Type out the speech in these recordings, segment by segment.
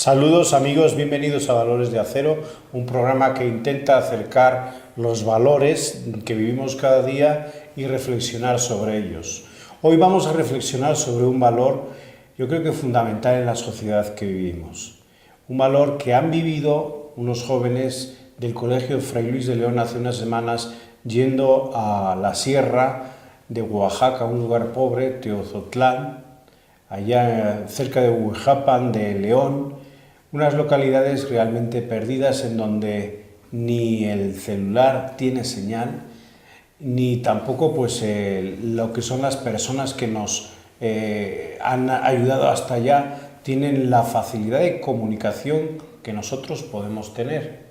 Saludos amigos, bienvenidos a Valores de Acero, un programa que intenta acercar los valores que vivimos cada día y reflexionar sobre ellos. Hoy vamos a reflexionar sobre un valor, yo creo que fundamental en la sociedad que vivimos. Un valor que han vivido unos jóvenes del Colegio Fray Luis de León hace unas semanas yendo a la sierra de Oaxaca, un lugar pobre, Teozotlán, allá cerca de Huijapan de León, unas localidades realmente perdidas en donde ni el celular tiene señal, ni tampoco lo que son las personas que nos han ayudado hasta allá tienen la facilidad de comunicación que nosotros podemos tener.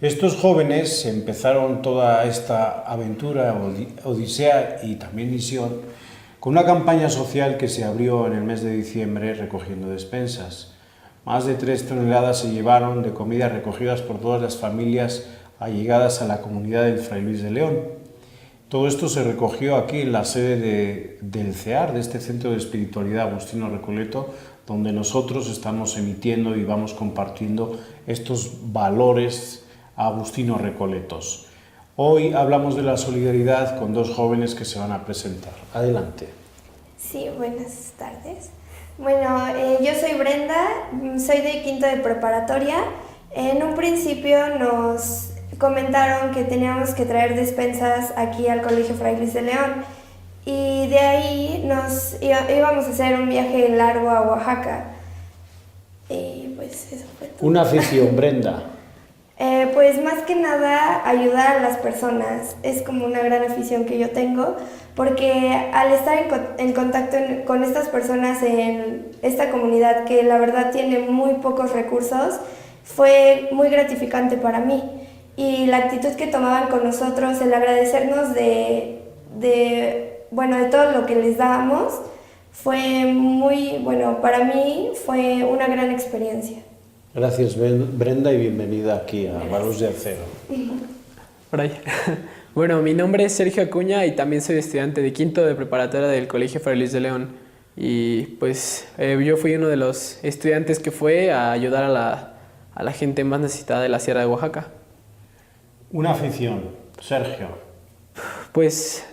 Estos jóvenes empezaron toda esta aventura, odisea y también misión, con una campaña social que se abrió en el mes de diciembre recogiendo despensas. Más de 3 toneladas se llevaron de comida recogidas por todas las familias allegadas a la comunidad del Fray Luis de León. Todo esto se recogió aquí en la sede del CEAR, de este Centro de Espiritualidad Agustino Recoleto, donde nosotros estamos emitiendo y vamos compartiendo estos valores agustino recoletos. Hoy hablamos de la solidaridad con dos jóvenes que se van a presentar. Adelante. Sí, buenas tardes. Bueno, yo soy Brenda, soy de quinto de preparatoria. En un principio nos comentaron que teníamos que traer despensas aquí al Colegio Fray Luis de León y de ahí íbamos a hacer un viaje largo a Oaxaca. Y pues eso fue todo. Una afición, Brenda. Pues más que nada ayudar a las personas, es como una gran afición que yo tengo, porque al estar en contacto con estas personas en esta comunidad que la verdad tiene muy pocos recursos, fue muy gratificante para mí. Y la actitud que tomaban con nosotros, el agradecernos de todo lo que les dábamos, fue muy, bueno, para mí fue una gran experiencia. Gracias Brenda y bienvenida aquí a Valores de Acero. Por ahí. Bueno, mi nombre es Sergio Acuña y también soy estudiante de quinto de preparatoria del Colegio Fray Luis de León. Y pues yo fui uno de los estudiantes que fue a ayudar a la gente más necesitada de la Sierra de Oaxaca. Una afición, Sergio. Pues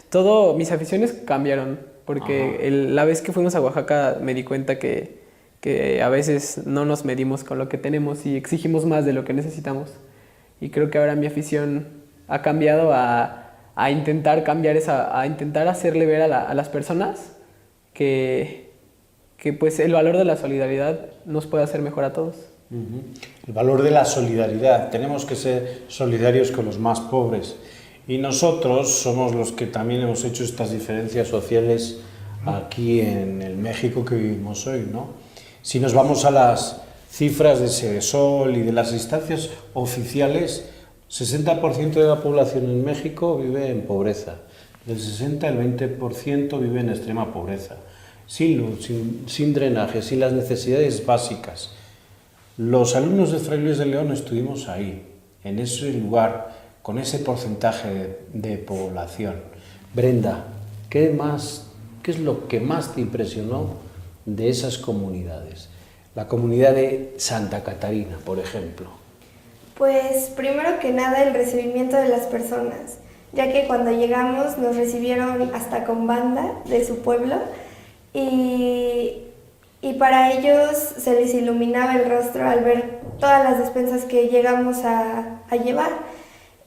mis aficiones cambiaron, porque la vez que fuimos a Oaxaca me di cuenta que a veces no nos medimos con lo que tenemos y exigimos más de lo que necesitamos. Y creo que ahora mi afición ha cambiado a intentar cambiar a intentar hacerle ver a las personas que pues el valor de la solidaridad nos puede hacer mejor a todos. El valor de la solidaridad. Tenemos que ser solidarios con los más pobres. Y nosotros somos los que también hemos hecho estas diferencias sociales aquí en el México que vivimos hoy, ¿no? Si nos vamos a las cifras de Sedesol y de las instancias oficiales, 60% de la población en México vive en pobreza. Del 60 al 20% vive en extrema pobreza. Sin luz, sin drenaje, sin las necesidades básicas. Los alumnos de Fray Luis de León estuvimos ahí, en ese lugar, con ese porcentaje de población. Brenda, ¿qué es lo que más te impresionó de esas comunidades? La comunidad de Santa Catarina, por ejemplo. Pues primero que nada el recibimiento de las personas, ya que cuando llegamos nos recibieron hasta con banda de su pueblo y para ellos se les iluminaba el rostro al ver todas las despensas que llegamos a llevar.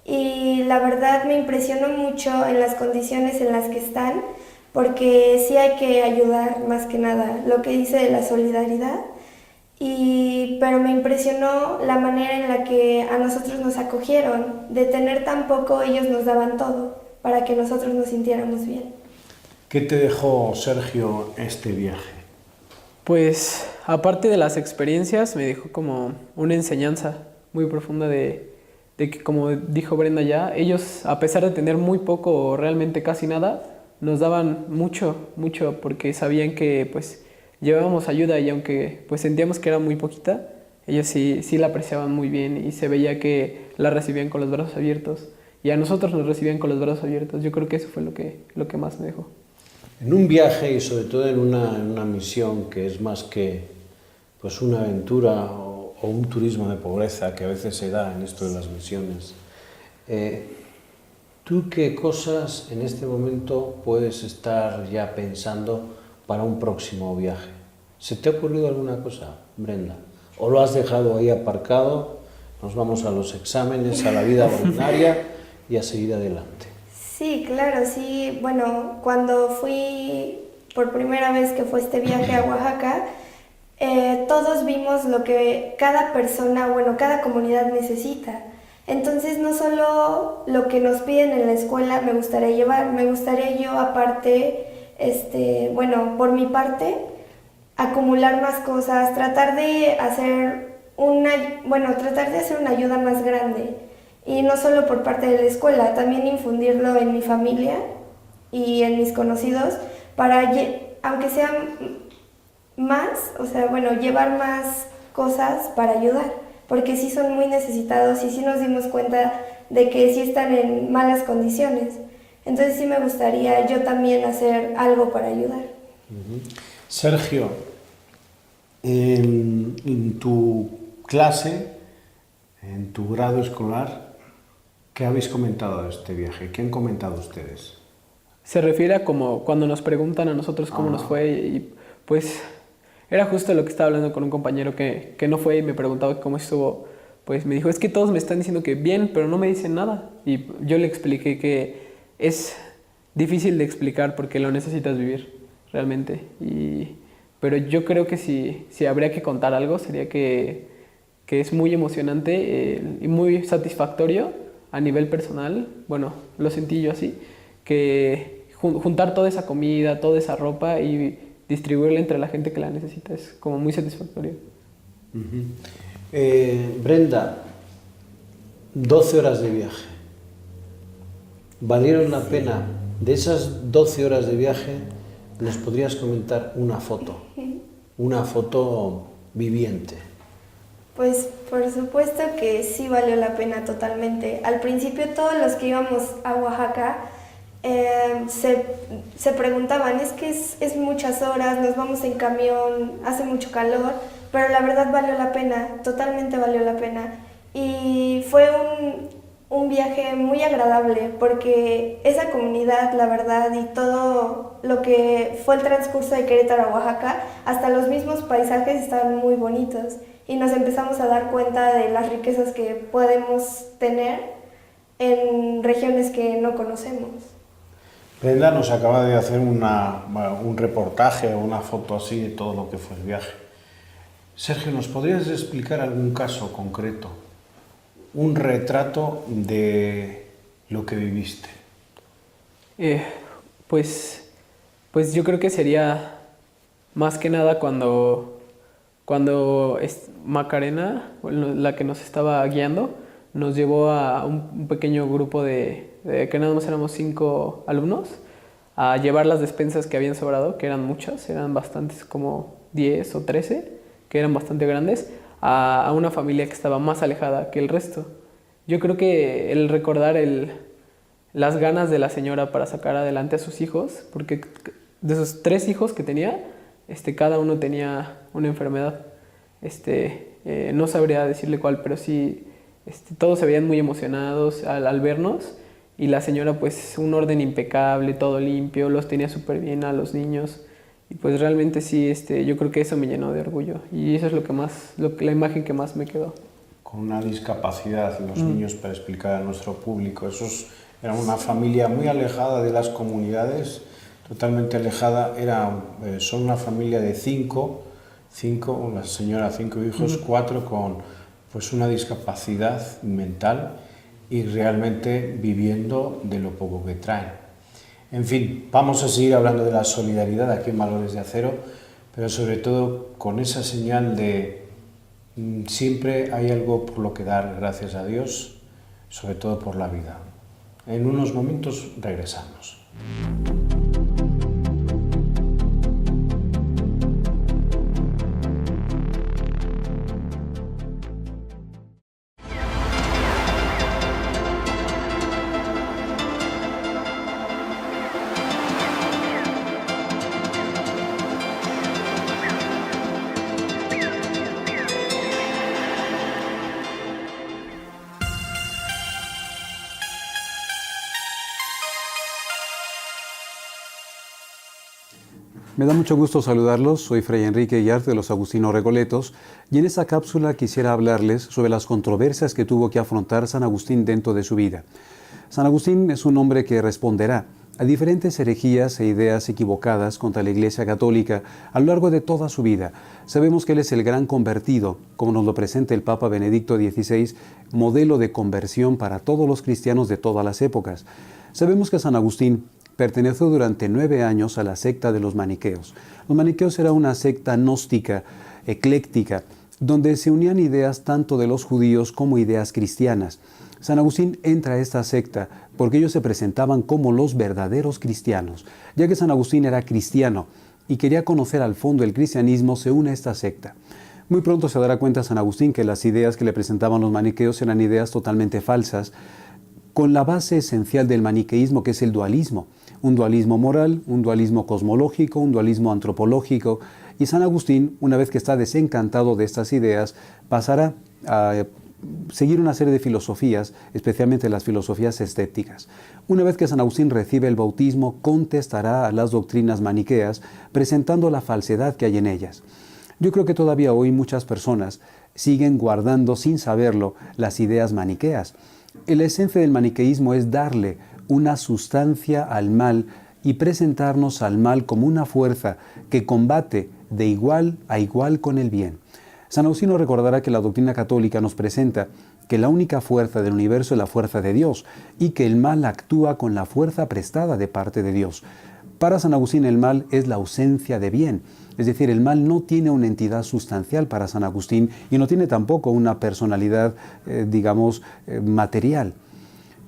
Y la verdad me impresionó mucho en las condiciones en las que están, porque sí hay que ayudar más que nada, lo que dice de la solidaridad, pero me impresionó la manera en la que a nosotros nos acogieron, de tener tan poco ellos nos daban todo, para que nosotros nos sintiéramos bien. ¿Qué te dejó, Sergio, este viaje? Pues aparte de las experiencias me dejó como una enseñanza muy profunda de que, como dijo Brenda ya, ellos a pesar de tener muy poco o realmente casi nada, nos daban mucho, porque sabían que pues llevábamos ayuda y aunque pues sentíamos que era muy poquita, ellos sí la apreciaban muy bien y se veía que la recibían con los brazos abiertos y a nosotros nos recibían con los brazos abiertos. Yo creo que eso fue lo que más me dejó. En un viaje y sobre todo en una misión que es más que pues una aventura o un turismo de pobreza que a veces se da en esto de las misiones. ¿Tú qué cosas en este momento puedes estar ya pensando para un próximo viaje? ¿Se te ha ocurrido alguna cosa, Brenda? ¿O lo has dejado ahí aparcado? Nos vamos a los exámenes, a la vida ordinaria y a seguir adelante. Sí, claro, sí. Bueno, cuando fui por primera vez que fue este viaje a Oaxaca, todos vimos lo que cada persona, bueno, cada comunidad necesita. Entonces, no solo lo que nos piden en la escuela me gustaría llevar, me gustaría yo aparte, bueno, por mi parte, acumular más cosas, tratar de hacer una ayuda más grande. Y no solo por parte de la escuela, también infundirlo en mi familia y en mis conocidos para, aunque sean más, o sea, bueno, llevar más cosas para ayudar, porque sí son muy necesitados y sí nos dimos cuenta de que sí están en malas condiciones. Entonces sí me gustaría yo también hacer algo para ayudar. Sergio, en tu clase, en tu grado escolar, ¿qué habéis comentado de este viaje? ¿Qué han comentado ustedes? Se refiere a como cuando nos preguntan a nosotros cómo nos fue y pues era justo lo que estaba hablando con un compañero que no fue y me preguntaba cómo estuvo. Pues me dijo, es que todos me están diciendo que bien, pero no me dicen nada. Y yo le expliqué que es difícil de explicar porque lo necesitas vivir realmente. Pero yo creo que si habría que contar algo sería que es muy emocionante y muy satisfactorio a nivel personal. Bueno, lo sentí yo así, que juntar toda esa comida, toda esa ropa y distribuirla entre la gente que la necesita es como muy satisfactorio. Brenda, 12 horas de viaje. ¿Valieron la pena? De esas 12 horas de viaje, ¿nos podrías comentar una foto viviente? Pues por supuesto que sí valió la pena totalmente. Al principio todos los que íbamos a Oaxaca se preguntaban, es que es muchas horas, nos vamos en camión, hace mucho calor, pero la verdad valió la pena, totalmente valió la pena. Y fue un viaje muy agradable porque esa comunidad, la verdad, y todo lo que fue el transcurso de Querétaro a Oaxaca, hasta los mismos paisajes estaban muy bonitos y nos empezamos a dar cuenta de las riquezas que podemos tener en regiones que no conocemos. Brenda nos acaba de hacer un reportaje o una foto así de todo lo que fue el viaje. Sergio, ¿nos podrías explicar algún caso concreto? Un retrato de lo que viviste. Pues yo creo que sería más que nada cuando Macarena, la que nos estaba guiando, nos llevó a un pequeño grupo que nada más éramos 5 alumnos, a llevar las despensas que habían sobrado, que eran muchas, eran bastantes, como 10 o 13, que eran bastante grandes, a una familia que estaba más alejada que el resto. Yo creo que el recordar las ganas de la señora para sacar adelante a sus hijos, porque de esos 3 hijos que tenía, cada uno tenía una enfermedad. No sabría decirle cuál, pero sí, todos se veían muy emocionados al vernos, y la señora pues un orden impecable, todo limpio, los tenía súper bien a los niños, y pues realmente sí, yo creo que eso me llenó de orgullo, y eso es la imagen que más me quedó. Con una discapacidad y los niños, para explicar a nuestro público, era una familia muy alejada de las comunidades, totalmente alejada, son una familia de 5, la señora 5 hijos, 4 con pues una discapacidad mental y realmente viviendo de lo poco que traen. En fin, vamos a seguir hablando de la solidaridad aquí en Valores de Acero, pero sobre todo con esa señal de siempre hay algo por lo que dar gracias a Dios, sobre todo por la vida. En unos momentos regresamos. Me da mucho gusto saludarlos, soy Fray Enrique Yart de los Agustinos Recoletos y en esta cápsula quisiera hablarles sobre las controversias que tuvo que afrontar San Agustín dentro de su vida. San Agustín es un hombre que responderá a diferentes herejías e ideas equivocadas contra la Iglesia Católica a lo largo de toda su vida. Sabemos que él es el gran convertido, como nos lo presenta el Papa Benedicto XVI, modelo de conversión para todos los cristianos de todas las épocas. Sabemos que San Agustín perteneció durante 9 años a la secta de los maniqueos. Los maniqueos era una secta gnóstica, ecléctica, donde se unían ideas tanto de los judíos como ideas cristianas. San Agustín entra a esta secta porque ellos se presentaban como los verdaderos cristianos. Ya que San Agustín era cristiano y quería conocer al fondo el cristianismo, se une a esta secta. Muy pronto se dará cuenta San Agustín que las ideas que le presentaban los maniqueos eran ideas totalmente falsas, con la base esencial del maniqueísmo, que es el dualismo. Un dualismo moral, un dualismo cosmológico, un dualismo antropológico. Y San Agustín, una vez que está desencantado de estas ideas, pasará a seguir una serie de filosofías, especialmente las filosofías escépticas. Una vez que San Agustín recibe el bautismo, contestará a las doctrinas maniqueas, presentando la falsedad que hay en ellas. Yo creo que todavía hoy muchas personas siguen guardando, sin saberlo, las ideas maniqueas. La esencia del maniqueísmo es darle una sustancia al mal y presentarnos al mal como una fuerza que combate de igual a igual con el bien. San Agustín nos recordará que la doctrina católica nos presenta que la única fuerza del universo es la fuerza de Dios y que el mal actúa con la fuerza prestada de parte de Dios. Para San Agustín el mal es la ausencia de bien, es decir, el mal no tiene una entidad sustancial para San Agustín y no tiene tampoco una personalidad, material.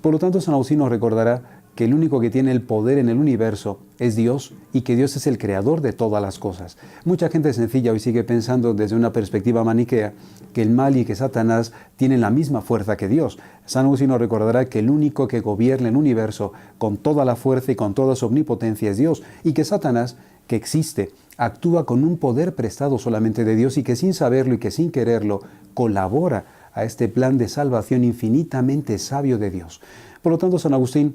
Por lo tanto, San Agustín nos recordará que el único que tiene el poder en el universo es Dios y que Dios es el creador de todas las cosas. Mucha gente sencilla hoy sigue pensando desde una perspectiva maniquea que el mal y que Satanás tienen la misma fuerza que Dios. San Agustín nos recordará que el único que gobierna el universo con toda la fuerza y con toda su omnipotencia es Dios y que Satanás, que existe, actúa con un poder prestado solamente de Dios y que sin saberlo y que sin quererlo colabora a este plan de salvación infinitamente sabio de Dios. Por lo tanto, San Agustín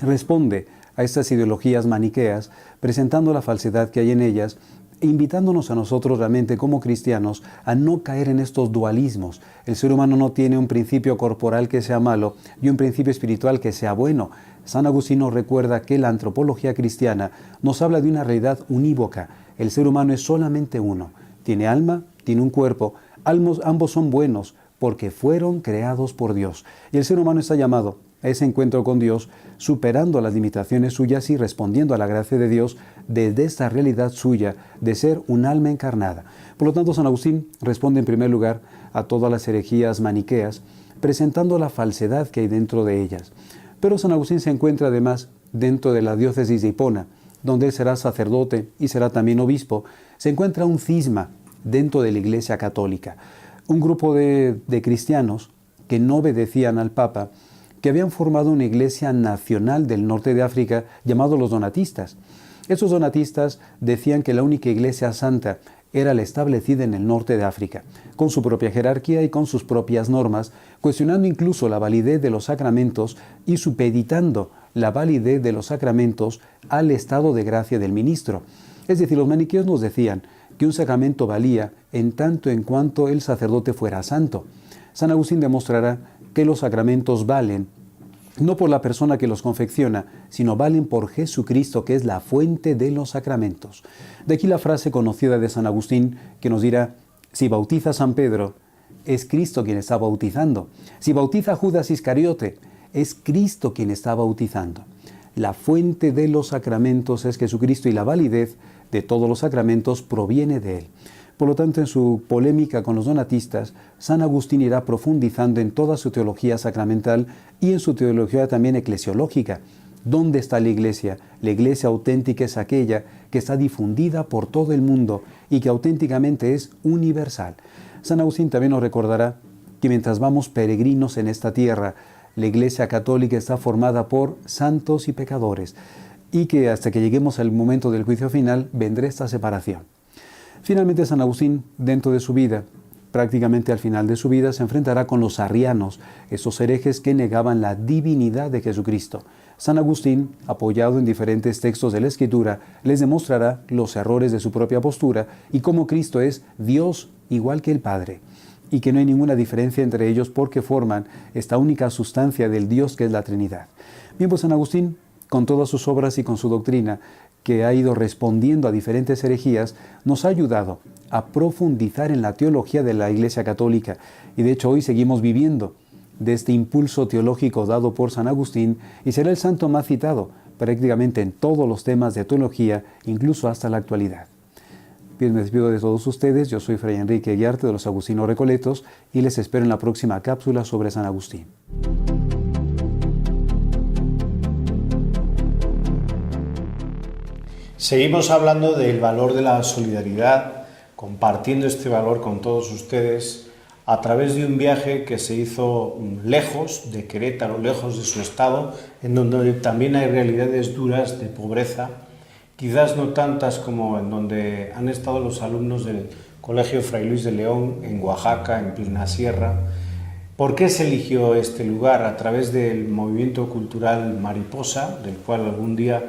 responde a estas ideologías maniqueas, presentando la falsedad que hay en ellas e invitándonos a nosotros realmente como cristianos a no caer en estos dualismos. El ser humano no tiene un principio corporal que sea malo y un principio espiritual que sea bueno. San Agustín nos recuerda que la antropología cristiana nos habla de una realidad unívoca. El ser humano es solamente uno. Tiene alma, tiene un cuerpo, ambos son buenos porque fueron creados por Dios. Y el ser humano está llamado a ese encuentro con Dios, superando las limitaciones suyas y respondiendo a la gracia de Dios desde esta realidad suya de ser un alma encarnada. Por lo tanto, San Agustín responde en primer lugar a todas las herejías maniqueas, presentando la falsedad que hay dentro de ellas. Pero San Agustín se encuentra además dentro de la diócesis de Hipona, donde él será sacerdote y será también obispo. Se encuentra un cisma dentro de la Iglesia Católica. Un grupo de cristianos que no obedecían al Papa, que habían formado una iglesia nacional del norte de África llamado los donatistas. Esos donatistas decían que la única iglesia santa era la establecida en el norte de África, con su propia jerarquía y con sus propias normas, cuestionando incluso la validez de los sacramentos y supeditando la validez de los sacramentos al estado de gracia del ministro. Es decir, los maniqueos nos decían que un sacramento valía en tanto en cuanto el sacerdote fuera santo. San Agustín demostrará que los sacramentos valen no por la persona que los confecciona, sino valen por Jesucristo, que es la fuente de los sacramentos. De aquí la frase conocida de San Agustín que nos dirá: si bautiza San Pedro, es Cristo quien está bautizando. Si bautiza Judas Iscariote, es Cristo quien está bautizando. La fuente de los sacramentos es Jesucristo y la validez de todos los sacramentos proviene de Él. Por lo tanto, en su polémica con los donatistas, San Agustín irá profundizando en toda su teología sacramental y en su teología también eclesiológica. ¿Dónde está la iglesia? La iglesia auténtica es aquella que está difundida por todo el mundo y que auténticamente es universal. San Agustín también nos recordará que mientras vamos peregrinos en esta tierra, la iglesia católica está formada por santos y pecadores y que hasta que lleguemos al momento del juicio final vendrá esta separación. Finalmente, San Agustín, dentro de su vida, prácticamente al final de su vida, se enfrentará con los arrianos, esos herejes que negaban la divinidad de Jesucristo. San Agustín, apoyado en diferentes textos de la Escritura, les demostrará los errores de su propia postura y cómo Cristo es Dios igual que el Padre, y que no hay ninguna diferencia entre ellos porque forman esta única sustancia del Dios que es la Trinidad. Bien, pues San Agustín, con todas sus obras y con su doctrina, que ha ido respondiendo a diferentes herejías, nos ha ayudado a profundizar en la teología de la Iglesia Católica. Y de hecho hoy seguimos viviendo de este impulso teológico dado por San Agustín, y será el santo más citado prácticamente en todos los temas de teología, incluso hasta la actualidad. Bien, me despido de todos ustedes. Yo soy Fray Enrique Guiarte de los Agustinos Recoletos y les espero en la próxima cápsula sobre San Agustín. Seguimos hablando del valor de la solidaridad, compartiendo este valor con todos ustedes a través de un viaje que se hizo lejos de Querétaro, lejos de su estado, en donde también hay realidades duras de pobreza, quizás no tantas como en donde han estado los alumnos del Colegio Fray Luis de León, en Oaxaca, en plena sierra. ¿Por qué se eligió este lugar? A través del movimiento cultural Mariposa, del cual algún día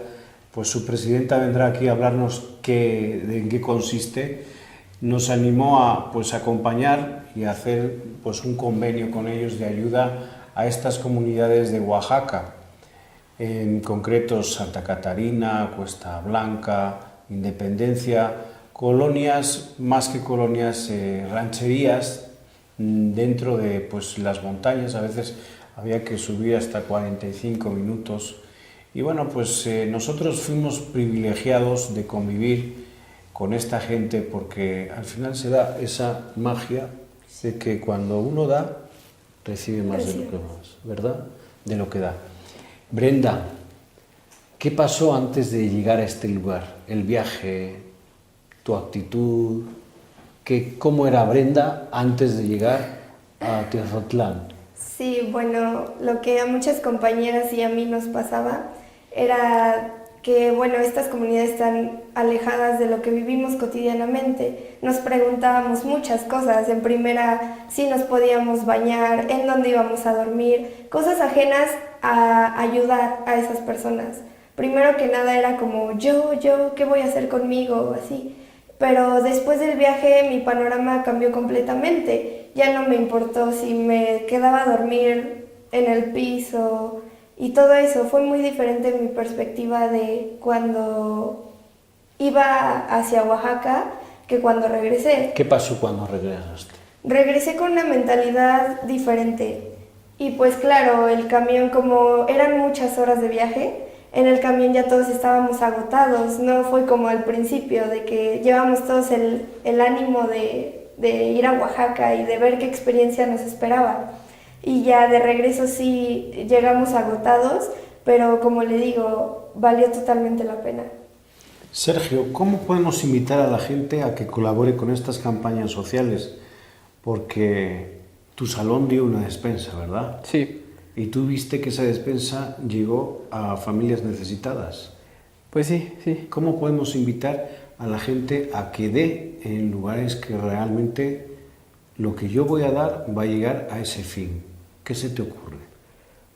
pues su presidenta vendrá aquí a hablarnos en qué consiste. Nos animó a acompañar y a hacer un convenio con ellos de ayuda a estas comunidades de Oaxaca, en concreto Santa Catarina, Cuesta Blanca, Independencia, colonias, más que colonias, rancherías dentro de las montañas. A veces había que subir hasta 45 minutos. Y bueno, nosotros fuimos privilegiados de convivir con esta gente porque al final se da esa magia de que cuando uno da, recibe más de lo que más, ¿verdad? De lo que da. Brenda, ¿qué pasó antes de llegar a este lugar? El viaje, tu actitud, ¿cómo era Brenda antes de llegar a Tierrotlán? Sí, bueno, lo que a muchas compañeras y a mí nos pasaba era que, estas comunidades están alejadas de lo que vivimos cotidianamente. Nos preguntábamos muchas cosas. En primera, si nos podíamos bañar, en dónde íbamos a dormir, cosas ajenas a ayudar a esas personas. Primero que nada era como, yo, ¿qué voy a hacer conmigo? Así. Pero después del viaje mi panorama cambió completamente. Ya no me importó si me quedaba a dormir en el piso y todo eso. Fue muy diferente mi perspectiva de cuando iba hacia Oaxaca que cuando regresé. ¿Qué pasó cuando regresaste? Regresé con una mentalidad diferente. Y claro, el camión, como eran muchas horas de viaje, en el camión ya todos estábamos agotados. No fue como al principio, de que llevamos todos el ánimo de ir a Oaxaca y de ver qué experiencia nos esperaba. Y ya de regreso sí llegamos agotados, pero como le digo, valió totalmente la pena. Sergio, ¿cómo podemos invitar a la gente a que colabore con estas campañas sociales? Porque tu salón dio una despensa, ¿verdad? Sí. Y tú viste que esa despensa llegó a familias necesitadas. Pues sí. ¿Cómo podemos invitar a la gente a que dé en lugares que realmente lo que yo voy a dar va a llegar a ese fin? ¿Qué se te ocurre?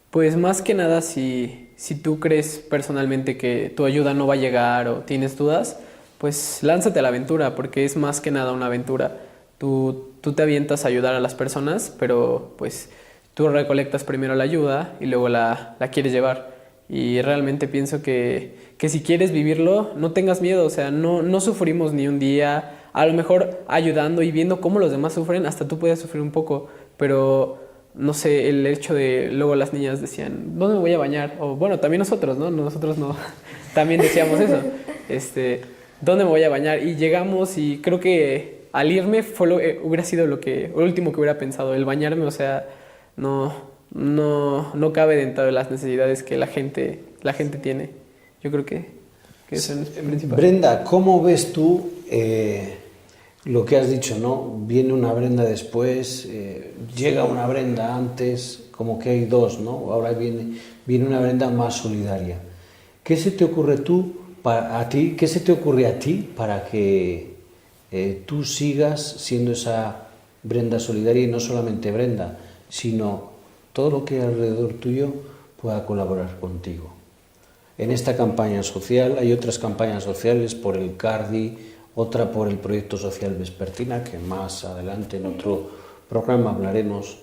Pues más que nada, si tú crees personalmente que tu ayuda no va a llegar o tienes dudas, pues lánzate a la aventura, porque es más que nada una aventura. Tú te avientas a ayudar a las personas, pero pues tú recolectas primero la ayuda y luego la quieres llevar. Y realmente pienso que si quieres vivirlo, no tengas miedo. O sea, no sufrimos ni un día. A lo mejor ayudando y viendo cómo los demás sufren, hasta tú puedes sufrir un poco. Pero, no sé, el hecho de luego las niñas decían, ¿dónde me voy a bañar? O bueno, también nosotros, ¿no? Nosotros no. También decíamos eso. ¿Dónde me voy a bañar? Y llegamos y creo que al irme hubiera sido lo último que hubiera pensado. El bañarme, o sea, no cabe dentro de las necesidades que la gente tiene. Yo creo que eso es principal. Brenda, ¿cómo ves tú lo que has dicho, ¿no? Viene una Brenda después, llega una Brenda antes, como que hay dos, ¿no? Ahora viene una Brenda más solidaria. ¿Qué se te ocurre ¿Qué se te ocurre a ti para que tú sigas siendo esa Brenda solidaria y no solamente Brenda, sino todo lo que alrededor tuyo pueda colaborar contigo? en esta campaña social. Hay otras campañas sociales por el CARDI, otra por el proyecto social Vespertina, que más adelante en otro programa hablaremos.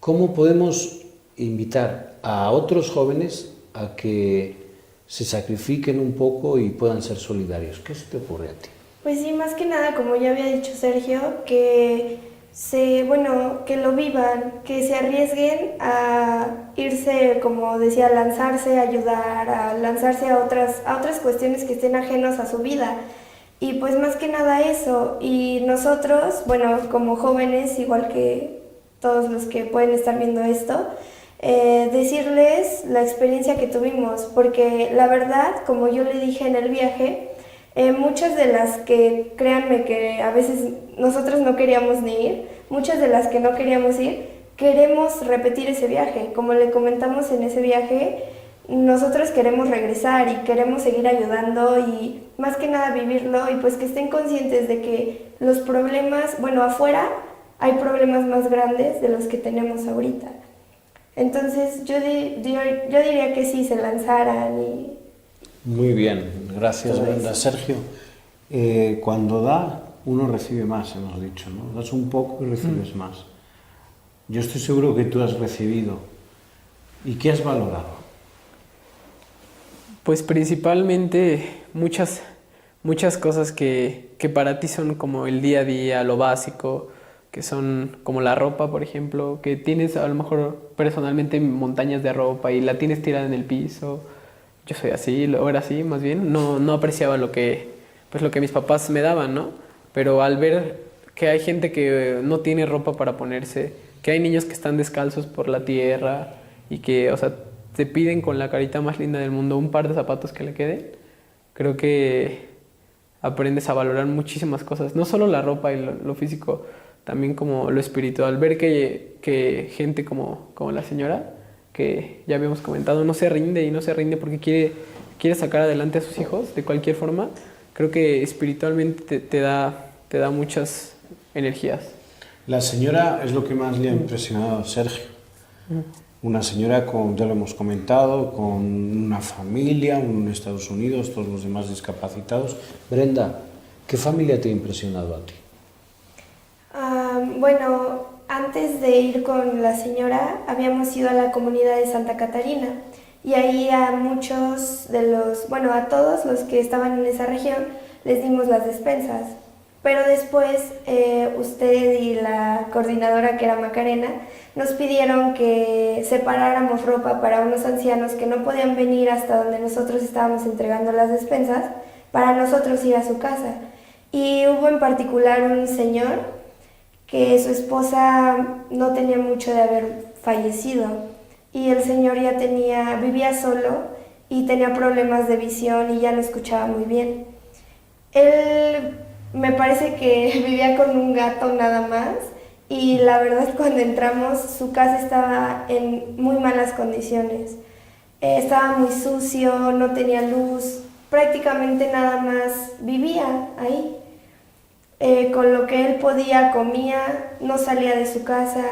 ¿Cómo podemos invitar a otros jóvenes a que se sacrifiquen un poco y puedan ser solidarios? ¿Qué se te ocurre a ti? Pues sí, más que nada, como ya había dicho Sergio, que que lo vivan, que se arriesguen a irse, como decía, a lanzarse, a ayudar, a lanzarse a otras cuestiones que estén ajenos a su vida. Y pues más que nada eso. Y nosotros, bueno, como jóvenes, igual que todos los que pueden estar viendo esto, decirles la experiencia que tuvimos, porque la verdad, como yo le dije en el viaje, muchas de las que, créanme que a veces nosotros no queríamos ni ir, muchas de las que no queríamos ir, queremos repetir ese viaje. Como le comentamos en ese viaje, nosotros queremos regresar y queremos seguir ayudando y más que nada vivirlo, y pues que estén conscientes de que los problemas, bueno, afuera hay problemas más grandes de los que tenemos ahorita. Entonces yo diría que sí, se lanzaran y... Muy bien, gracias Brenda. Sergio, cuando da, uno recibe más, hemos dicho, ¿no? Das un poco y recibes más. Yo estoy seguro que tú has recibido. ¿Y qué has valorado? Pues principalmente muchas cosas que para ti son como el día a día, lo básico, que son como la ropa, por ejemplo, que tienes a lo mejor personalmente montañas de ropa y la tienes tirada en el piso. Yo soy así, o era así más bien, no apreciaba lo que mis papás me daban, ¿no? Pero al ver que hay gente que no tiene ropa para ponerse, que hay niños que están descalzos por la tierra y que, o sea, te piden con la carita más linda del mundo un par de zapatos que le queden, creo que aprendes a valorar muchísimas cosas, no solo la ropa y lo físico, también como lo espiritual. Ver que gente como la señora, que ya habíamos comentado, no se rinde porque quiere sacar adelante a sus hijos de cualquier forma, creo que espiritualmente te da muchas energías. La señora es lo que más le ha impresionado a Sergio. Una señora ya lo hemos comentado, con una familia, en Estados Unidos, todos los demás discapacitados. Brenda, ¿qué familia te ha impresionado a ti? Bueno, antes de ir con la señora, habíamos ido a la comunidad de Santa Catarina y ahí a todos los que estaban en esa región les dimos las despensas. Pero después usted y la coordinadora, que era Macarena, nos pidieron que separáramos ropa para unos ancianos que no podían venir hasta donde nosotros estábamos entregando las despensas, para nosotros ir a su casa. Y hubo en particular un señor que su esposa no tenía mucho de haber fallecido y el señor vivía solo y tenía problemas de visión y ya no escuchaba muy bien. Él me parece que vivía con un gato nada más y la verdad cuando entramos su casa estaba en muy malas condiciones. Estaba muy sucio, no tenía luz, prácticamente nada más vivía ahí. Con lo que él podía comía, no salía de su casa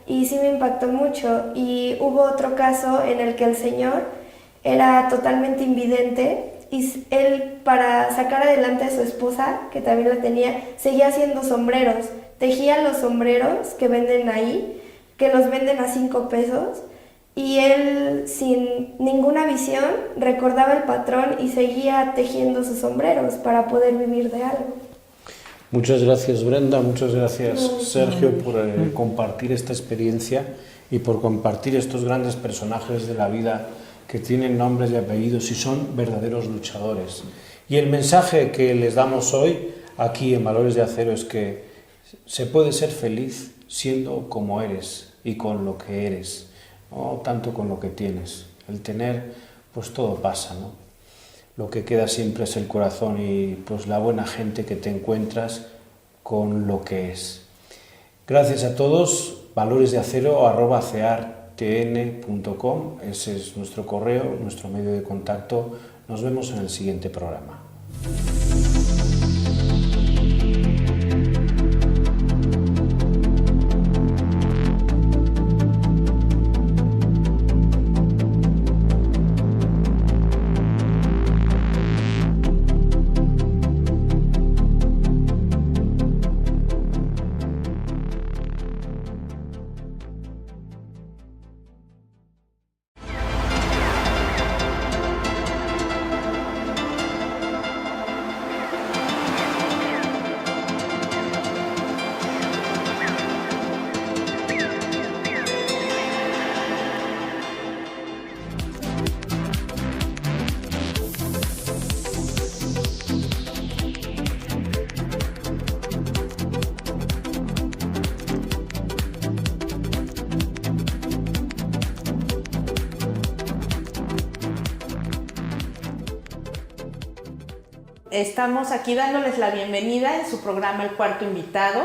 y sí me impactó mucho. Y hubo otro caso en el que el señor era totalmente invidente y él, para sacar adelante a su esposa, que también la tenía, seguía haciendo sombreros. Tejía los sombreros que venden ahí, que los venden a 5 pesos, y él, sin ninguna visión, recordaba el patrón y seguía tejiendo sus sombreros para poder vivir de algo. Muchas gracias Brenda, muchas gracias Sergio por compartir esta experiencia y por compartir estos grandes personajes de la vida que tienen nombres y apellidos y son verdaderos luchadores. Y el mensaje que les damos hoy aquí en Valores de Acero es que se puede ser feliz siendo como eres y con lo que eres, no tanto con lo que tienes. El tener, pues todo pasa, ¿no? Lo que queda siempre es el corazón y pues la buena gente que te encuentras con lo que es. Gracias a todos. valoresdeacero@ceartn.com, ese es nuestro correo, nuestro medio de contacto. Nos vemos en el siguiente programa. estamos aquí dándoles la bienvenida en su programa El Cuarto Invitado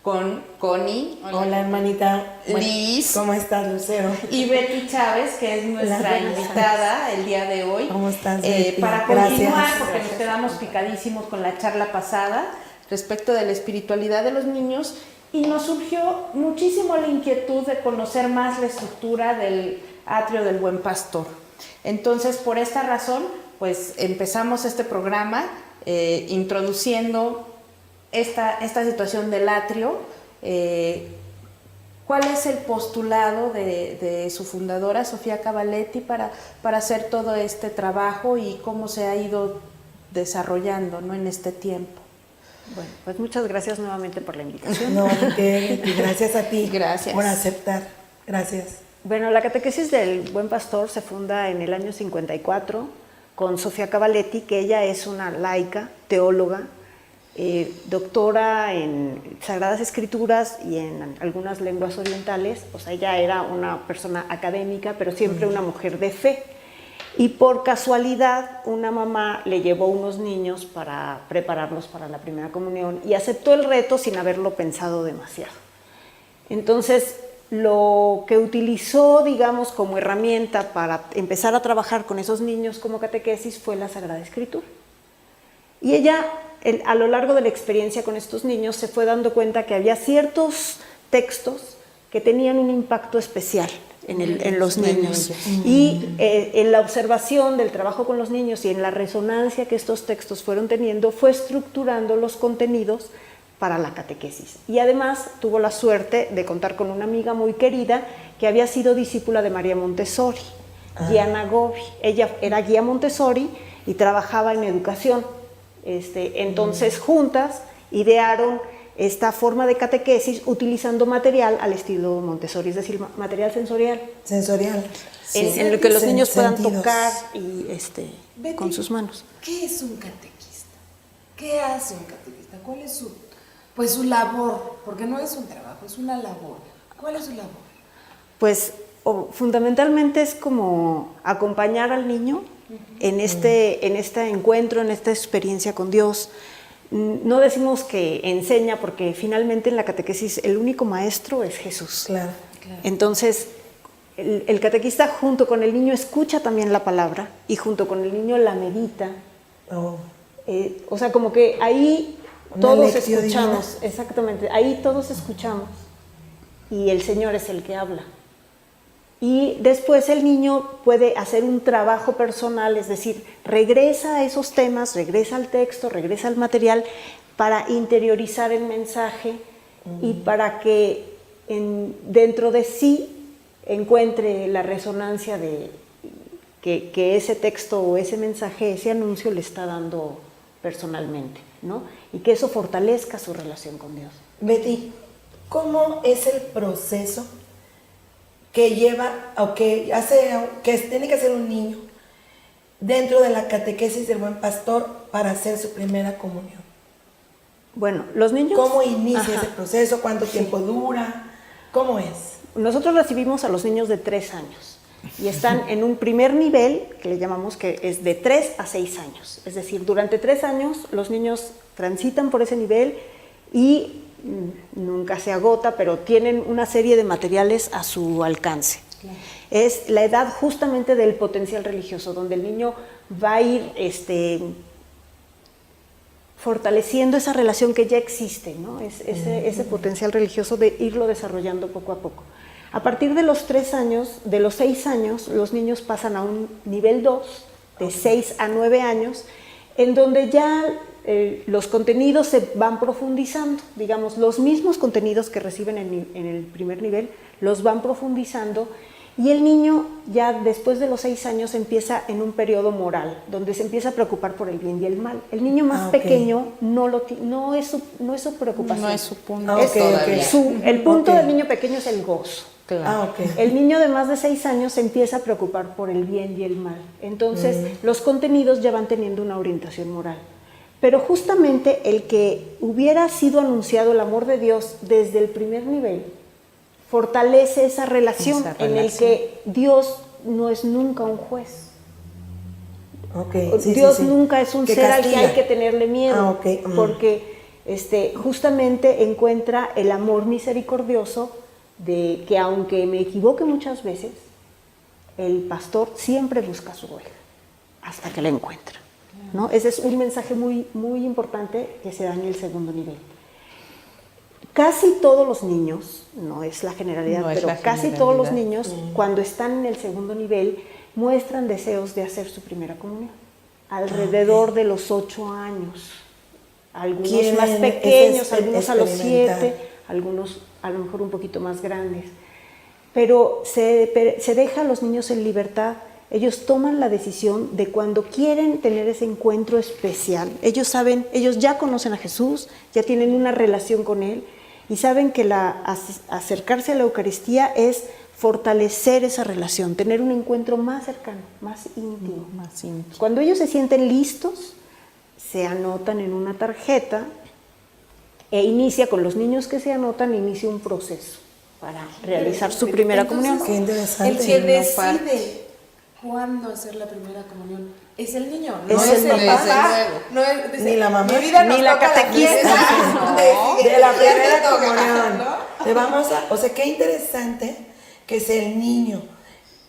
con Connie. Hola hermanita. Liz. ¿Cómo estás, Lucero? Y Betty Chávez, que es nuestra invitada el día de hoy. ¿Cómo estás, Betty? Para continuar, Gracias. porque nos quedamos picadísimos con la charla pasada respecto de la espiritualidad de los niños, y nos surgió muchísimo la inquietud de conocer más la estructura del atrio del Buen Pastor. Entonces, por esta razón, pues empezamos este programa introduciendo esta situación del atrio. ¿Cuál es el postulado de su fundadora, Sofía Cavalletti, para hacer todo este trabajo y cómo se ha ido desarrollando, ¿no?, en este tiempo? Bueno, pues muchas gracias nuevamente por la invitación. No, Betty, gracias a ti. Gracias. Por aceptar. Gracias. Bueno, la catequesis del Buen Pastor se funda en el año 54 con Sofía Cavalletti, que ella es una laica, teóloga, doctora en Sagradas Escrituras y en algunas lenguas orientales. O sea, ella era una persona académica, pero siempre una mujer de fe. Y por casualidad, una mamá le llevó unos niños para prepararlos para la primera comunión y aceptó el reto sin haberlo pensado demasiado. Entonces, lo que utilizó, digamos, como herramienta para empezar a trabajar con esos niños como catequesis fue la Sagrada Escritura. Y ella, a lo largo de la experiencia con estos niños, se fue dando cuenta que había ciertos textos que tenían un impacto especial en los niños. Y en la observación del trabajo con los niños y en la resonancia que estos textos fueron teniendo, fue estructurando los contenidos para la catequesis. Y además tuvo la suerte de contar con una amiga muy querida que había sido discípula de María Montessori, Gianna Gobbi. Ella era guía Montessori y trabajaba en educación. Entonces, juntas idearon esta forma de catequesis utilizando material al estilo Montessori, es decir, material sensorial. Sensorial. En lo que los niños puedan Sentidos. tocar y Betty, con sus manos. ¿qué es un catequista? ¿Qué hace un catequista? ¿Cuál es su labor? Porque no es un trabajo, es una labor. ¿Cuál es su labor? Pues fundamentalmente es como acompañar al niño en este encuentro, en esta experiencia con Dios. No decimos que enseña, porque finalmente en la catequesis el único maestro es Jesús. Claro. Entonces, el catequista junto con el niño escucha también la palabra y junto con el niño la medita. Oh. O sea, como que ahí Una todos lección escuchamos, exactamente, ahí todos escuchamos y el Señor es el que habla. Y después el niño puede hacer un trabajo personal, es decir, regresa a esos temas, regresa al texto, regresa al material para interiorizar el mensaje y para que dentro de sí encuentre la resonancia de que ese texto o ese mensaje, ese anuncio le está dando personalmente, ¿no? Y que eso fortalezca su relación con Dios. Betty, ¿cómo es el proceso que lleva o que tiene que hacer un niño dentro de la catequesis del Buen Pastor para hacer su primera comunión? Bueno, los niños... ¿Cómo inicia Ajá. ese proceso? ¿Cuánto tiempo dura? ¿Cómo es? Nosotros recibimos a los niños de 3 años y están en un primer nivel que le llamamos que es de 3 a 6 años. Es decir, durante 3 años los niños transitan por ese nivel y nunca se agota, pero tienen una serie de materiales a su alcance. Claro. Es la edad justamente del potencial religioso, donde el niño va a ir fortaleciendo esa relación que ya existe, ¿no? Ese potencial religioso de irlo desarrollando poco a poco. A partir de los 3 años, de los 6 años, los niños pasan a un nivel 2, de 6 a 9 años, en donde ya los contenidos se van profundizando, digamos, los mismos contenidos que reciben en el primer nivel, los van profundizando, y el niño ya después de los 6 años empieza en un periodo moral, donde se empieza a preocupar por el bien y el mal. El niño más pequeño no es su preocupación. No es su punto. El punto del niño pequeño es el gozo. Claro. El niño de más de 6 años se empieza a preocupar por el bien y el mal. Entonces, los contenidos ya van teniendo una orientación moral. Pero justamente el que hubiera sido anunciado el amor de Dios desde el primer nivel fortalece esa relación en el que Dios no es nunca un juez. Ok, sí, Dios sí, sí. nunca es un Que ser al que castiga. hay que tenerle miedo, Ah, ok, porque justamente encuentra el amor misericordioso de que aunque me equivoque muchas veces, el pastor siempre busca su oveja hasta que la encuentra, ¿no? Ese es un mensaje muy, muy importante que se da en el segundo nivel. Casi todos los niños, no es la generalidad, No es pero la casi todos los generalidad. niños, cuando están en el segundo nivel, muestran deseos de hacer su primera comunión, alrededor de los 8 años. Algunos Quieren más pequeños, ese algunos a los experimentar. 7, algunos a lo mejor un poquito más grandes. Pero se deja a los niños en libertad. Ellos toman la decisión de cuando quieren tener ese encuentro especial. Ellos saben, ellos ya conocen a Jesús, ya tienen una relación con Él y saben que acercarse a la Eucaristía es fortalecer esa relación, tener un encuentro más cercano, más íntimo. Más íntimo. Cuando ellos se sienten listos, se anotan en una tarjeta e inicia con los niños que se anotan, inicia un proceso para realizar su primera comunión. Qué interesante. El que no parte. decide cuándo hacer la primera comunión es el niño, Es no el es el papá. papá. No es, dice, Ni la mamá, mi vida nos ni la toca catequista. fiesta, ¿no? De la Ya te primera toca, comunión. ¿no? Le vamos a, o sea, qué interesante que es el niño.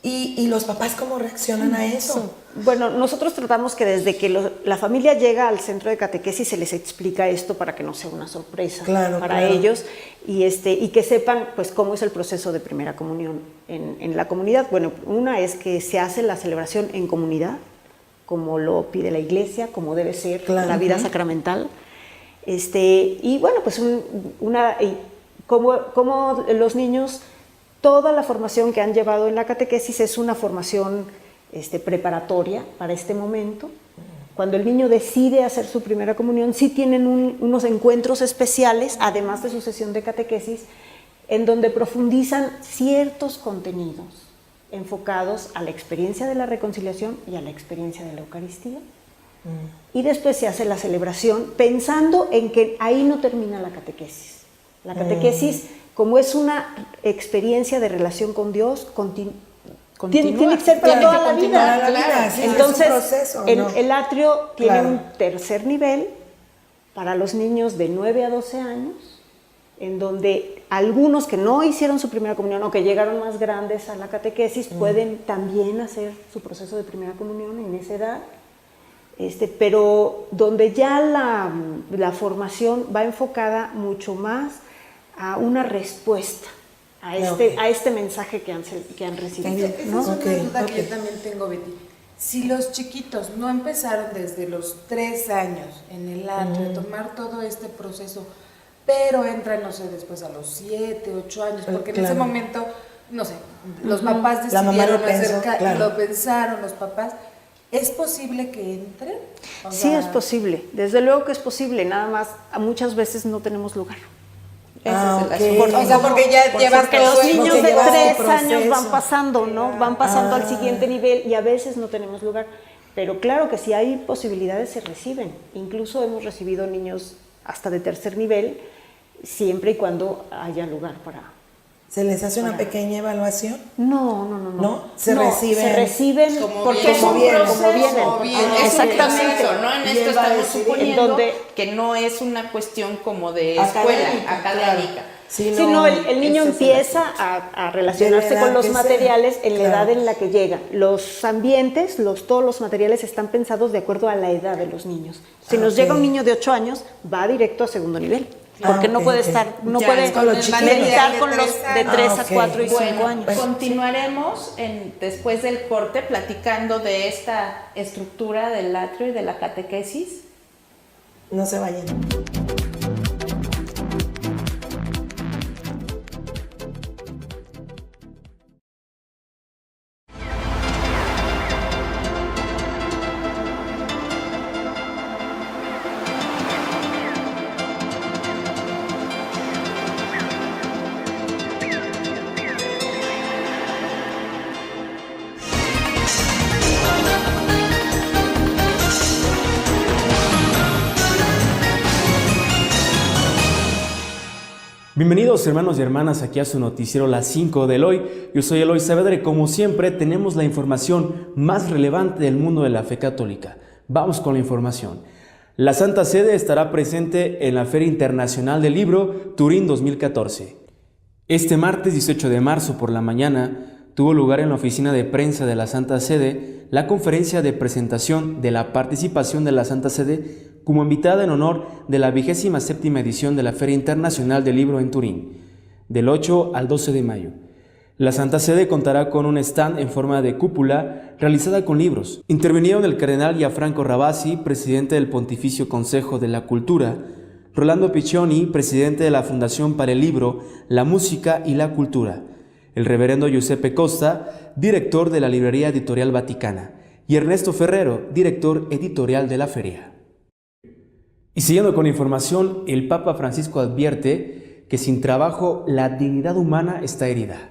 Y los papás, ¿cómo reaccionan a eso? Bueno, nosotros tratamos que desde que la familia llega al centro de catequesis se les explica esto para que no sea una sorpresa Claro, para claro. ellos y que sepan pues cómo es el proceso de primera comunión en la comunidad. Bueno, una es que se hace la celebración en comunidad, como lo pide la Iglesia, como debe ser Claro. la vida sacramental. Y bueno, pues como los niños, toda la formación que han llevado en la catequesis es una formación preparatoria para este momento. Cuando el niño decide hacer su primera comunión, sí tienen unos encuentros especiales, además de su sesión de catequesis, en donde profundizan ciertos contenidos enfocados a la experiencia de la reconciliación y a la experiencia de la Eucaristía. Y después se hace la celebración pensando en que ahí no termina la catequesis. La catequesis, como es una experiencia de relación con Dios, tiene que ser para toda la vida. Toda la vida, sí, Entonces, es un proceso, ¿no? el atrio tiene Claro. un tercer nivel para los niños de 9 a 12 años, en donde algunos que no hicieron su primera comunión o que llegaron más grandes a la catequesis pueden también hacer su proceso de primera comunión en esa edad. Pero donde ya la formación va enfocada mucho más a una respuesta a este mensaje que han recibido. Esa ¿no? es una Ok, duda que ok. yo también tengo, Betty. Si los chiquitos no empezaron desde los 3 años en el atrio a tomar todo este proceso, pero entran, no sé, después a los 7, 8 años, porque en ese Claro. momento, no sé, los papás La mamá decidieron lo pensó, claro. lo pensaron los papás. ¿Es posible que entren? O Sí, sea, es posible, desde luego que es posible, nada más muchas veces no tenemos lugar. Ese es el ok. asunto. O sea, porque ya llevas Porque todo los el- niños porque de llevas el 3 años van proceso. pasando, ¿no? Van pasando al siguiente nivel y a veces no tenemos lugar. Pero claro que si hay posibilidades se reciben. Incluso hemos recibido niños hasta de tercer nivel, siempre y cuando haya lugar para... ¿Se les hace una pequeña evaluación? No. ¿No? Se No, reciben. se reciben Como porque vienen. es un Como vienen. proceso, como vienen. Como bien, es un Exactamente. proceso, ¿no? En Y esto él va a estamos decidir. suponiendo En donde- que no es una cuestión como de Académica, escuela académica. claro. Sí, no, el niño ese es el empieza a relacionarse De la edad con los que sea. materiales en la Claro. edad en la que llega. Los ambientes, todos los materiales están pensados de acuerdo a la edad de los niños. Si nos ok. llega un niño de 8 años, va directo a segundo nivel. Porque no ok, puede ok. estar, no Ya, puede con los chiquitos. meditar con De los 3 de 3 a ok. 4 y 5 Bueno, años. continuaremos después del corte platicando de esta estructura del atrio y de la catequesis. No se vayan. Bienvenidos hermanos y hermanas aquí a su noticiero Las 5 de Eloy. Yo soy Eloy Saavedra y como siempre tenemos la información más relevante del mundo de la fe católica. Vamos con la información. La Santa Sede estará presente en la Feria Internacional del Libro Turín 2014. Este martes 18 de marzo por la mañana tuvo lugar en la oficina de prensa de la Santa Sede la conferencia de presentación de la participación de la Santa Sede como invitada en honor de la 27ª edición de la Feria Internacional del Libro en Turín, del 8 al 12 de mayo. La Santa Sede contará con un stand en forma de cúpula realizada con libros. Intervinieron el cardenal Gianfranco Ravasi, presidente del Pontificio Consejo de la Cultura, Rolando Piccioni, presidente de la Fundación para el Libro, la Música y la Cultura, el reverendo Giuseppe Costa, director de la Librería Editorial Vaticana, y Ernesto Ferrero, director editorial de la feria. Y siguiendo con información, el Papa Francisco advierte que sin trabajo la dignidad humana está herida.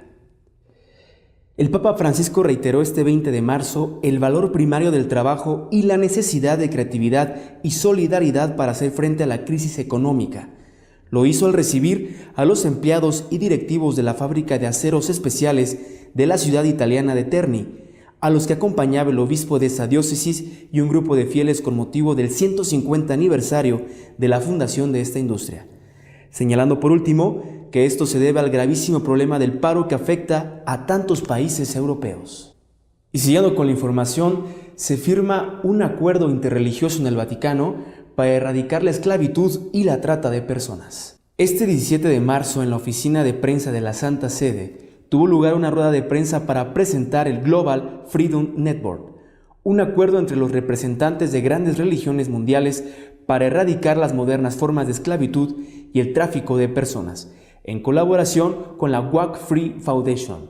El Papa Francisco reiteró este 20 de marzo el valor primario del trabajo y la necesidad de creatividad y solidaridad para hacer frente a la crisis económica. Lo hizo al recibir a los empleados y directivos de la fábrica de aceros especiales de la ciudad italiana de Terni, a los que acompañaba el obispo de esa diócesis y un grupo de fieles con motivo del 150 aniversario de la fundación de esta industria, señalando por último que esto se debe al gravísimo problema del paro que afecta a tantos países europeos. Y siguiendo con la información, se firma un acuerdo interreligioso en el Vaticano para erradicar la esclavitud y la trata de personas. Este 17 de marzo, en la oficina de prensa de la Santa Sede, tuvo lugar una rueda de prensa para presentar el Global Freedom Network, un acuerdo entre los representantes de grandes religiones mundiales para erradicar las modernas formas de esclavitud y el tráfico de personas, en colaboración con la Walk Free Foundation.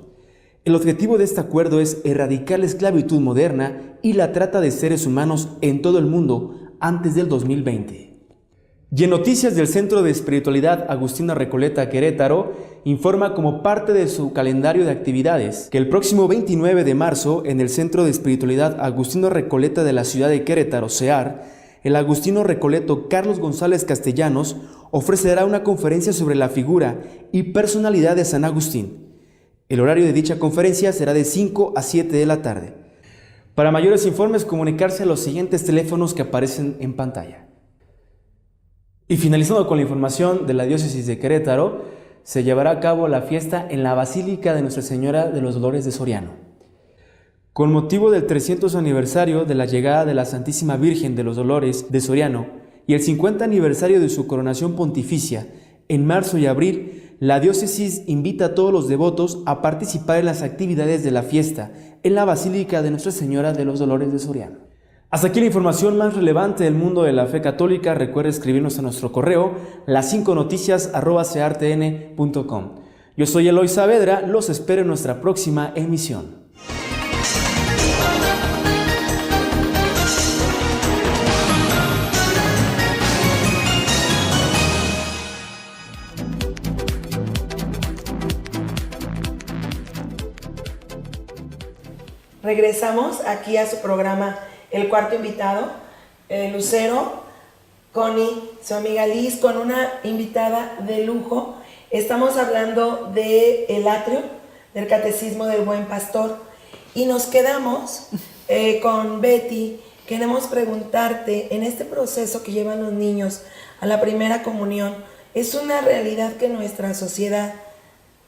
El objetivo de este acuerdo es erradicar la esclavitud moderna y la trata de seres humanos en todo el mundo antes del 2020. Y en noticias del Centro de Espiritualidad Agustina Recoleta Querétaro, informa como parte de su calendario de actividades que el próximo 29 de marzo en el Centro de Espiritualidad Agustino Recoleta de la ciudad de Querétaro, CEAR, el agustino recoleto Carlos González Castellanos ofrecerá una conferencia sobre la figura y personalidad de San Agustín. El horario de dicha conferencia será de 5 a 7 de la tarde. Para mayores informes, comunicarse a los siguientes teléfonos que aparecen en pantalla. Y finalizando con la información de la diócesis de Querétaro, se llevará a cabo la fiesta en la Basílica de Nuestra Señora de los Dolores de Soriano. Con motivo del 300 aniversario de la llegada de la Santísima Virgen de los Dolores de Soriano y el 50 aniversario de su coronación pontificia, en marzo y abril, la diócesis invita a todos los devotos a participar en las actividades de la fiesta en la Basílica de Nuestra Señora de los Dolores de Soriano. Hasta aquí la información más relevante del mundo de la fe católica. Recuerda escribirnos a nuestro correo las5noticias@cartn.com. Yo soy Eloy Saavedra, los espero en nuestra próxima emisión. Regresamos aquí a su programa El Cuarto Invitado, Lucero, Connie, su amiga Liz, con una invitada de lujo. Estamos hablando del atrio, del Catecismo del Buen Pastor, y nos quedamos con Betty. Queremos preguntarte, en este proceso que llevan los niños a la primera comunión, es una realidad que nuestra sociedad,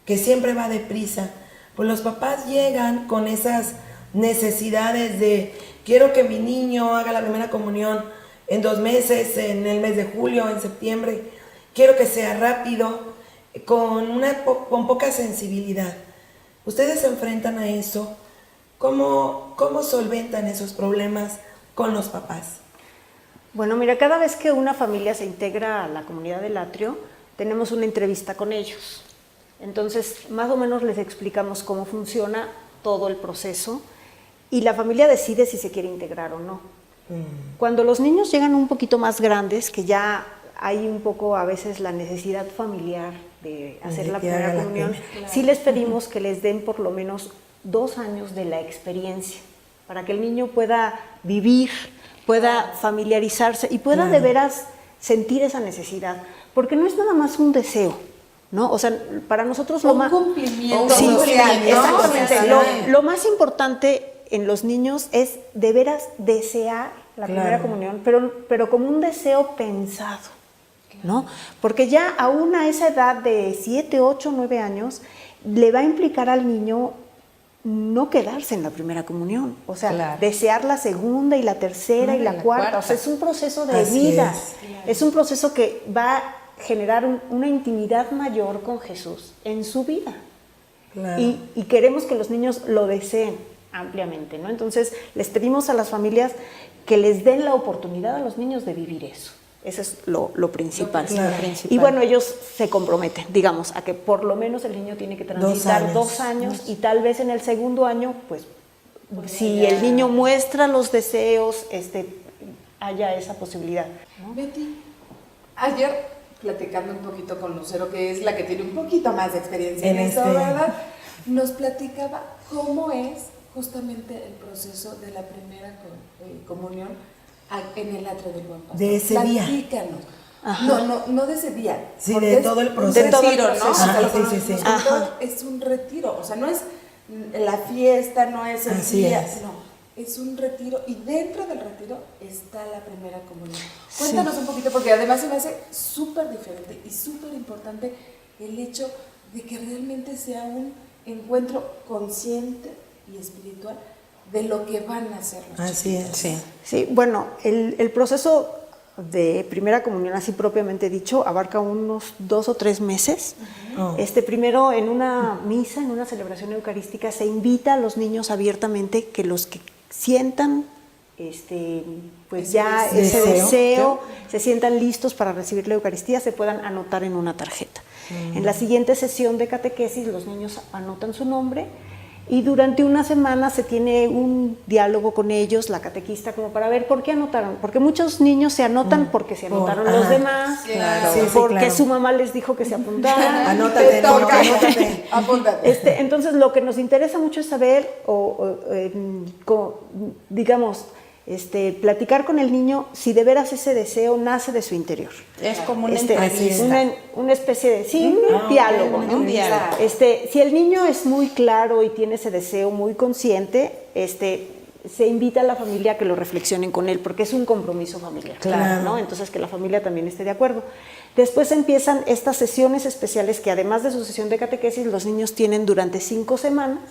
que siempre va deprisa, pues los papás llegan con esas necesidades de quiero que mi niño haga la primera comunión en 2 meses, en el mes de julio, en septiembre, quiero que sea rápido, con poca sensibilidad. Ustedes se enfrentan a eso. ¿Cómo solventan esos problemas con los papás? Bueno, mira, cada vez que una familia se integra a la comunidad del atrio, tenemos una entrevista con ellos. Entonces, más o menos les explicamos cómo funciona todo el proceso y la familia decide si se quiere integrar o no. Cuando los niños llegan un poquito más grandes, que ya hay un poco a veces la necesidad familiar de hacer la primera comunión, sí les pedimos que les den por lo menos 2 años de la experiencia, para que el niño pueda vivir, pueda familiarizarse y pueda de veras sentir esa necesidad, porque no es nada más un deseo, ¿no? O sea, para nosotros Un cumplimiento Sí, social, ¿no? exactamente. O sea, Lo más importante en los niños es de veras desear la primera comunión, pero como un deseo pensado, ¿no? Porque ya aún a esa edad de 7, 8, 9 años, le va a implicar al niño no quedarse en la primera comunión, o sea, desear la segunda y la tercera y la cuarta. O sea, es un proceso de vida, es un proceso que va a generar una intimidad mayor con Jesús en su vida. Claro. Y queremos que los niños lo deseen ampliamente, ¿no? Entonces, les pedimos a las familias que les den la oportunidad a los niños de vivir eso. Eso es lo principal. Y bueno, ellos se comprometen, digamos, a que por lo menos el niño tiene que transitar 2 años y tal vez en el segundo año, pues, si el niño muestra los deseos, haya esa posibilidad, ¿no? Betty, ayer platicando un poquito con Lucero, que es la que tiene un poquito más de experiencia en esto, ¿verdad? Nos platicaba cómo es justamente el proceso de la primera comunión en el atrio del Buen Pastor. De ese día. Platícanos. No de ese día. Sí, porque de es todo el proceso. De todo el ¿no? proceso. Sí. Es un retiro, o sea, no es la fiesta, no es el día, no, es un retiro y dentro del retiro está la primera comunión. Cuéntanos un poquito, porque además se me hace súper diferente y súper importante el hecho de que realmente sea un encuentro consciente y espiritual de lo que van a hacer los chicos. Sí, bueno, el proceso de primera comunión, así propiamente dicho, abarca unos 2 o 3 meses. Primero, en una misa, en una celebración eucarística, se invita a los niños abiertamente que los que sientan pues ya ese deseo, se sientan listos para recibir la Eucaristía, se puedan anotar en una tarjeta. En la siguiente sesión de catequesis, los niños anotan su nombre y durante una semana se tiene un diálogo con ellos, la catequista, como para ver por qué anotaron. Porque muchos niños se anotan porque se anotaron los demás, porque su mamá les dijo que se apuntaran. Anótate. Apúntate. Entonces, lo que nos interesa mucho es saber, digamos, platicar con el niño si de veras ese deseo nace de su interior. Es como una entrevista. Una especie de, un diálogo, ¿no? Un diálogo. Si el niño es muy claro y tiene ese deseo muy consciente, se invita a la familia a que lo reflexionen con él, porque es un compromiso familiar, ¿no? Entonces, que la familia también esté de acuerdo. Después empiezan estas sesiones especiales que, además de su sesión de catequesis, los niños tienen durante 5 semanas,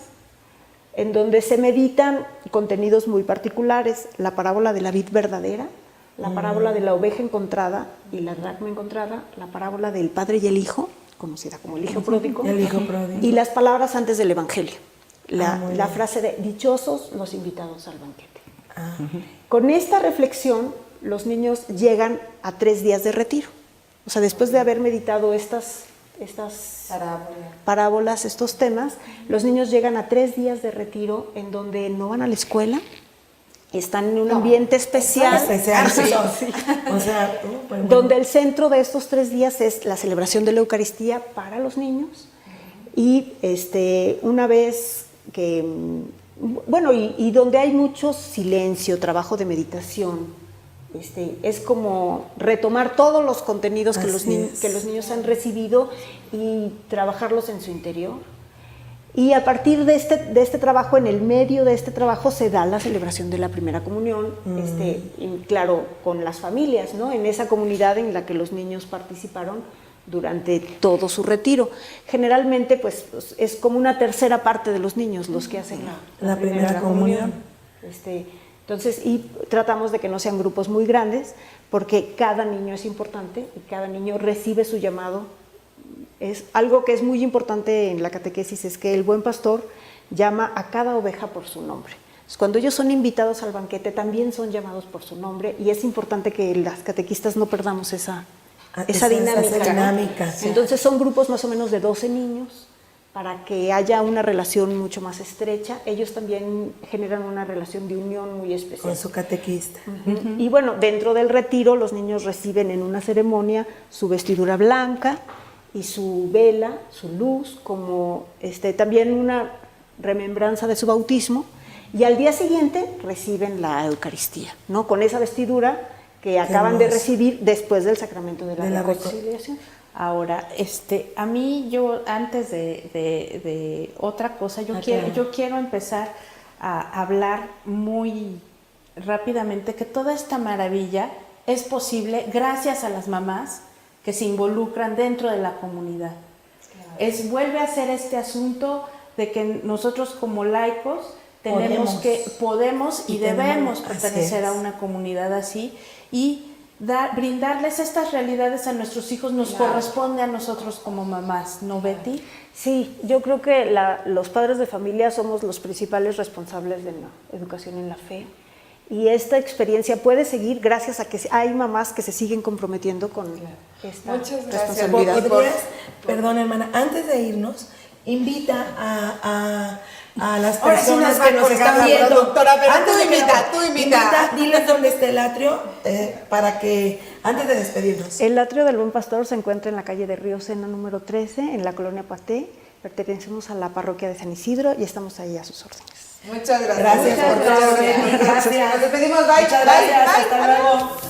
en donde se meditan contenidos muy particulares: la parábola de la vid verdadera, la parábola de la oveja encontrada y la dracma encontrada, la parábola del padre y el hijo, conocida como el hijo pródigo, y las palabras antes del evangelio, la frase de dichosos los invitados al banquete. Con esta reflexión, los niños llegan a 3 días de retiro. O sea, después de haber meditado estas parábolas, estos temas, los niños llegan a 3 días de retiro en donde no van a la escuela, están en un ambiente especial, O sea, donde el centro de estos 3 días es la celebración de la Eucaristía para los niños. Y una vez que, y donde hay mucho silencio, trabajo de meditación, es como retomar todos los contenidos que los niños han recibido y trabajarlos en su interior. Y a partir de este trabajo, en el medio de este trabajo, se da la celebración de la primera comunión, y claro, con las familias, ¿no? En esa comunidad en la que los niños participaron durante todo su retiro. Generalmente, pues, es como una tercera parte de los niños los que hacen la primera comunión. Entonces, y tratamos de que no sean grupos muy grandes, porque cada niño es importante y cada niño recibe su llamado. Es algo que es muy importante en la catequesis, es que el buen pastor llama a cada oveja por su nombre. Entonces, cuando ellos son invitados al banquete, también son llamados por su nombre, y es importante que las catequistas no perdamos esa dinámica. Entonces, son grupos más o menos de 12 niños, para que haya una relación mucho más estrecha. Ellos también generan una relación de unión muy especial con su catequista. Y bueno, dentro del retiro, los niños reciben en una ceremonia su vestidura blanca y su vela, su luz, como también una remembranza de su bautismo, y al día siguiente reciben la Eucaristía, ¿no? Con esa vestidura que acaban de recibir después del sacramento de la reconciliación. Ahora, a mí yo antes de otra cosa, yo quiero empezar a hablar muy rápidamente que toda esta maravilla es posible gracias a las mamás que se involucran dentro de la comunidad. Vuelve a ser este asunto de que nosotros como laicos podemos y debemos pertenecer a una comunidad así y brindarles estas realidades a nuestros hijos nos corresponde a nosotros como mamás, ¿no, Betty? Sí, yo creo que los padres de familia somos los principales responsables de la educación en la fe. Y esta experiencia puede seguir gracias a que hay mamás que se siguen comprometiendo con esta responsabilidad. Perdón, hermana, antes de irnos, invita a las personas que nos están viendo. Doctora, pero tú invita. Diles dónde está el atrio para que, antes de despedirnos. El atrio del Buen Pastor se encuentra en la calle de Río Sena número 13, en la colonia Paté. Pertenecemos a la parroquia de San Isidro y estamos ahí a sus órdenes. Muchas gracias. Gracias por todo. Gracias. Nos despedimos. Bye. Muchas gracias. Hasta luego.